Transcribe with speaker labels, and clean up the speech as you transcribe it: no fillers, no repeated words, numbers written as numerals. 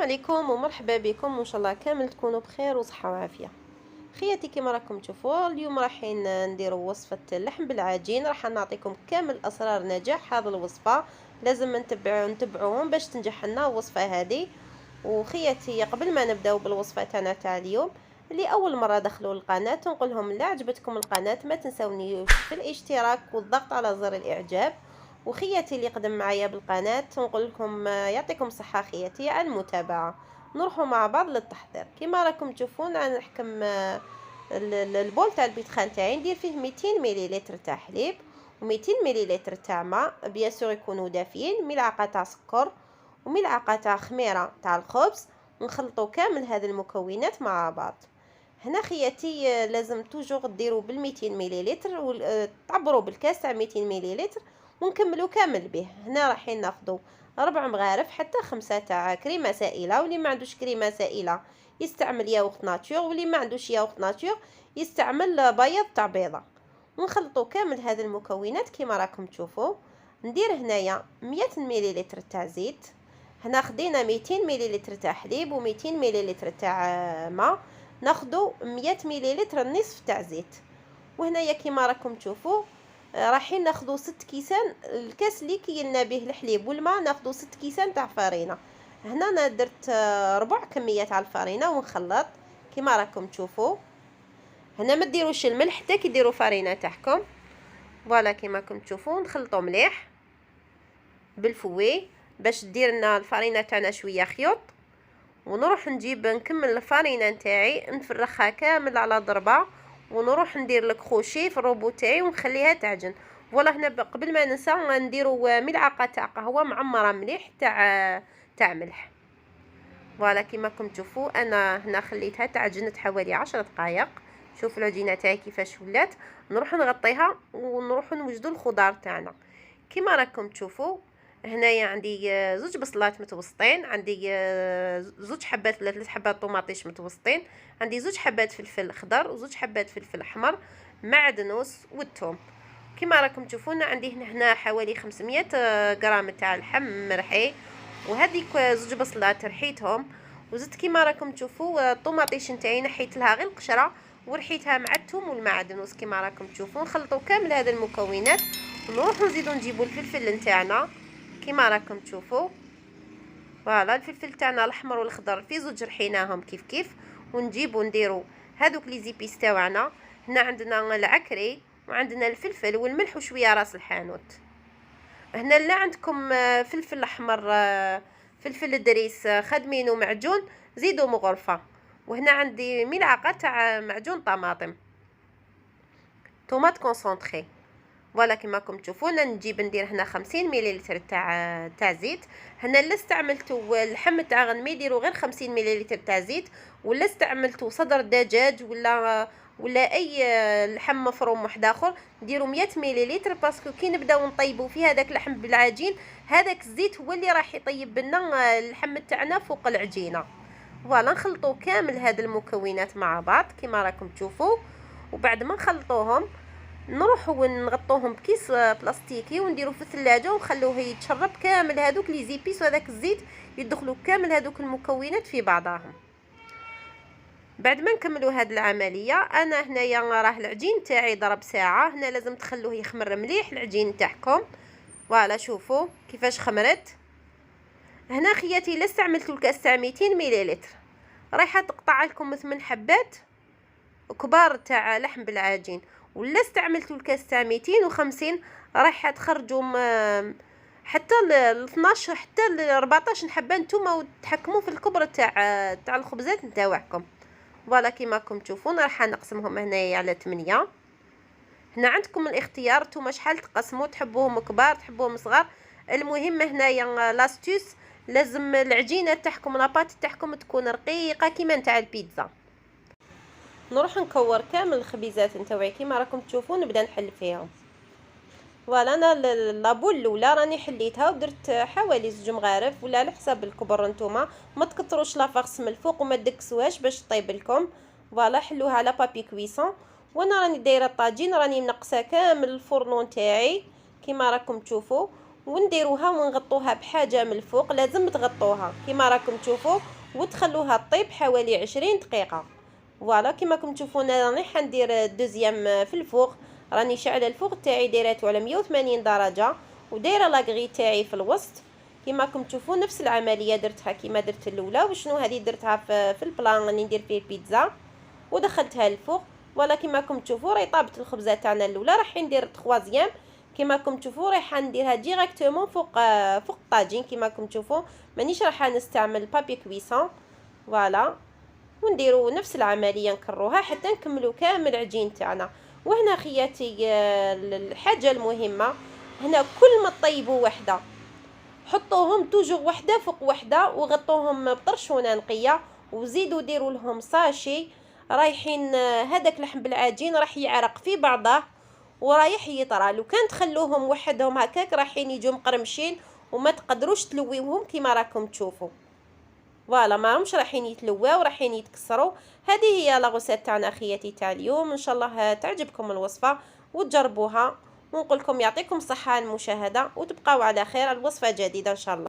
Speaker 1: عليكم ومرحبا بكم وان شاء الله كامل تكونوا بخير وصحه وعافيه. خياتي كما راكم تشوفوا اليوم رايحين نديروا وصفه اللحم بالعجين. راح نعطيكم كامل اسرار نجاح هذه الوصفه، لازم نتبعوهم باش تنجح لنا الوصفه هذه. وخياتي قبل ما نبداو بالوصفه تاعنا تاع اليوم، اللي اول مره دخلوا القناه نقول لهم لا عجبتكم القناه ما تنسونيش في الاشتراك والضغط على زر الاعجاب. وخياتي اللي قدم معايا بالقناه نقول لكم يعطيكم الصحه خياتي على المتابعه. نروحوا مع بعض للتحضير. كما راكم تشوفون انا نحكم البول تاع البيتخان تاعي ندير فيه 200 مليلتر تاع حليب و200 مليلتر تاع ماء بيان سور يكونوا دافيين، ملعقه تاع سكر وملعقه تاع خميره تاع الخبز. ونخلطوا كامل هذه المكونات مع بعض. هنا خياتي لازم توجور ديروا بال200 مليلتر وتعبروا بالكاس تاع 200 مليلتر ونكملوا كامل به. هنا رايحين ناخذوا 4 مغارف حتى 5 تاع كريمه سائله، واللي ما عندوش كريمه سائله يستعمل ياغورت ناتور، واللي ما عندوش ياغورت ناتور يستعمل بيض تاع بيضه. ونخلطوا كامل هذه المكونات كما راكم تشوفوا. ندير هنايا 100 مليلتر تاع زيت. هنا خدينا 200 مليلتر تاع حليب و200 مليلتر تاع ماء، ناخذوا 100 مليلتر النصف تاع زيت. وهنايا كما راكم تشوفوا رايحين ناخذوا 6 كيسان. الكاس اللي كيلنا به الحليب والماء ناخذوا 6 كيسان تاع فرينه. هنا انا درت ربع كميه تاع الفرينه ونخلط كما راكم تشوفوا. هنا ما ديروش الملح حتى كي ديروا فرينه تاعكم. فوالا كما راكم تشوفوا نخلطوا مليح بالفوي باش دير لنا الفرينه تاعنا شويه خيوط. ونروح نكمل الفرينه نتاعي نفرخها كامل على ضربه، ونروح ندير الكروشي في الروبو تاعي ونخليها تعجن. فوالا هنا قبل ما ننسى نديروا ملعقه تاع قهوه معمره مليح تاع ملح. فوالا كما راكم تشوفوا انا هنا خليتها تعجنت حوالي 10 دقائق. شوف العجينه تاعي كيفاش ولات. نروح نغطيها ونروح نوجدوا الخضار تاعنا كما راكم تشوفوا. هنايا عندي 2 بصلات متوسطين، عندي 2 حبات ولا 3 حبات طوماطيش متوسطين، عندي 2 حبات فلفل خضر و2 حبات فلفل احمر، معدنوس والثوم. كما راكم تشوفون عندي هنا حوالي 500 غرام تاع اللحم مرحي، وهذيك 2 بصلات رحيتهم. وزدت كما راكم تشوفوا الطوماطيش نتاعي نحيت لها غير القشره ورحيتها مع الثوم والمعدنوس. كما راكم تشوفون نخلطوا كامل هذه المكونات ونروحوا نزيدوا نجيبوا الفلفل نتاعنا كما راكم تشوفوا. فوالا الفلفل تاعنا الاحمر والخضر في 2 رحيناهم كيف كيف. ونجيبوا نديروا هذوك لي زيبيس تاعنا. هنا عندنا العكري وعندنا الفلفل والملح وشويه راس الحانوت. هنا لا عندكم فلفل احمر فلفل دريس خدمينه معجون زيدوا مغرفه. وهنا عندي ملعقه تاع معجون طماطم طوماط كونسونطري. فوالا كما راكم تشوفون نجيب ندير هنا 50 مليلتر تاع زيت. هنا لا استعملتوا اللحم تاع غنمي ديروا غير 50 مليلتر تاع زيت، ولا استعملتوا صدر دجاج ولا اي لحم مفروم واحد اخر ديروا 100 مليلتر، باسكو كي نبداو نطيبوا في هذاك اللحم بالعجين هذاك الزيت هو اللي راح يطيب لنا اللحم تاعنا فوق العجينه. فوالا نخلطوا كامل هذه المكونات مع بعض كما راكم تشوفوا. وبعد ما نخلطوهم نروحوا نغطوهم بكيس بلاستيكي ونديروا في الثلاجه ونخلوه يتشرب كامل هذوك لي زيبيس وهذاك الزيت يدخلوا كامل هذوك المكونات في بعضهم. بعد ما نكملوا هذه العمليه انا هنايا راه العجين تاعي ضرب ساعه. هنا لازم تخلوه يخمر مليح العجين تاعكم. فوالا شوفوا كيفاش خمرت. هنا خياتي لا استعملتوا الكاس تاع 200 مليلتر رايحه تقطع لكم 8 حبات كبار تاع لحم بالعجين، ولا استعملتوا الكاس تاع 250 رايحه تخرجوا حتى ل 12 حتى ل 14 حبه نتوما وتحكموا في الكبر تاع الخبزات نتاعكم. فوالا كيما راكم تشوفون راح نقسمهم هنايا على 8. هنا عندكم الاختيار نتوما شحال تقسموا، تحبوهم كبار تحبوهم صغار. المهم هنايا لاستوس لازم العجينه تاعكم لاباط تاعكم تكون رقيقه كيما نتاع البيتزا. نروح نكور كامل الخبيزات نتاوعي كيما راكم تشوفون نبدا نحل فيهم. فوالا انا لابول الاولى راني حليتها ودرت حوالي 2 مغارف ولا على حساب الكبر نتوما، ما تكثروش لافاغس من الفوق وما تدكسوهاش باش طيب لكم. فوالا حلوها على بابي كويسون. وانا راني دايره الطاجين راني منقصه كامل الفرن نتاعي كيما راكم تشوفوا، ونديروها ونغطوها بحاجه من الفوق. لازم تغطوها كيما راكم تشوفوا وتخلوها طيب حوالي 20 دقيقه. فوالا كما راكم تشوفون انا راني حندير دوزيام في الفوغ. راني شاعله الفوغ تاعي دايرته على 180 درجه، ودايره لاغري تاعي في الوسط. كما راكم تشوفون نفس العمليه درتها كما درت الاولى. وشنو هذه درتها في البلان راني ندير فيه البيتزا ودخلتها للفوغ. ولا كما راكم تشوفوا راهي طابت الخبزه تاعنا الاولى. راح ندير التخوازيام كما راكم تشوفوا راح نديرها ديريكتومون فوق الطاجين. كما راكم تشوفوا مانيش راح نستعمل بابي كويسون. فوالا ونديروا نفس العمليه نكروها حتى نكملوا كامل العجين تاعنا. وهنا خياتي الحاجه المهمه، هنا كل ما طيبوا وحده حطوهم توجور وحده فوق وحده وغطوهم بطرشونه نقيه، وزيدوا ديروا لهم ساشي رايحين. هذاك لحم بالعجين راح يعرق في بعضه ورايح يطرى. لو كان تخلوهم وحدهم هكاك رايحين يجوا مقرمشين وما تقدروش تلويوهم كما راكم تشوفوا. فوالا ما همش رايحين يتلواو رايحين يتكسروا. هذه هي لاغوسيت تاعنا خياتي تاع اليوم. ان شاء الله تعجبكم الوصفه وتجربوها، ونقول لكم يعطيكم الصحه على المشاهده، وتبقاو على خير. الوصفه جديده ان شاء الله.